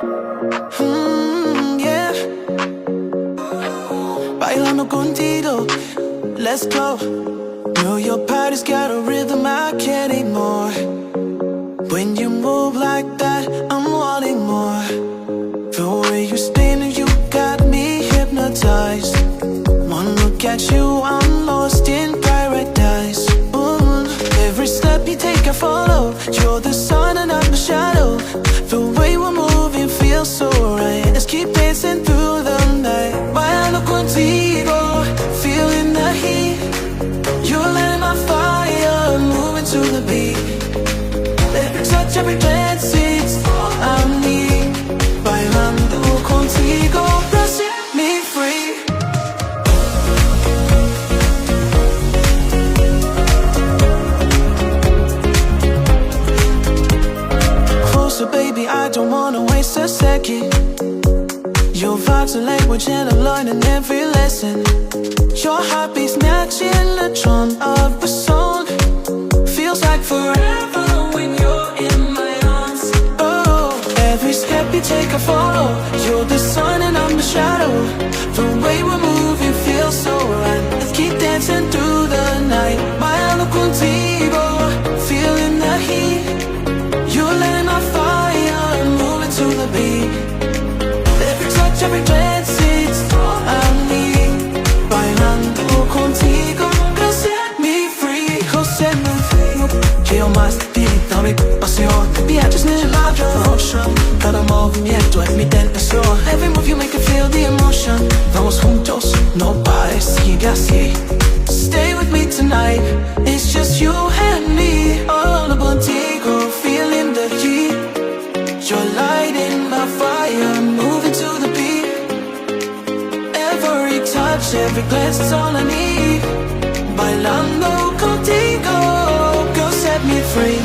Yeah. Bailando contigo, let's go. Know your body's got a rhythm I can't ignore. When you move like that, I'm wanting more. The way you spin and you got me hypnotized. One look at you, I'm lost in paradise. Every step you take I follow. You're the sun and I'm the shadow. The way we're moving feels so right. Let's keep dancing through the night. Bailando contigo, feeling the heat. You're lighting my fire, moving to the beat. Every touch, every glance, it's all I need. Bailando contigo, set me free. Closer, baby, I don't wanna waste a second. Your vibes are language and I'm learning every lesson. Your heartbeat's matching the drum of a song. Feels like forever when you're in my arms. Oh, every step you take I follow. You're the sun and I'm the shadow. The way we're moving feels so right. Let's keep dancing through the night. Bailando contigo, feeling the heat. You're lighting my fire, moving to the beat. Every touch, every glance, it's all I need. Bailando contigo, girl, set me free. Girl, set me free. Quiero más de ti, dame pasión. Viajes en el ocean. Cada movimiento es mi tentación. Every move you make me feel the emotion. Vamos juntos, no pares, sigue así. Stay with me tonight, it's just you and me. All contigo, feeling the heat. You're lighting my fire, moving to the beat. Every touch, every glance is all I need. Bailando contigo, girl, set me free.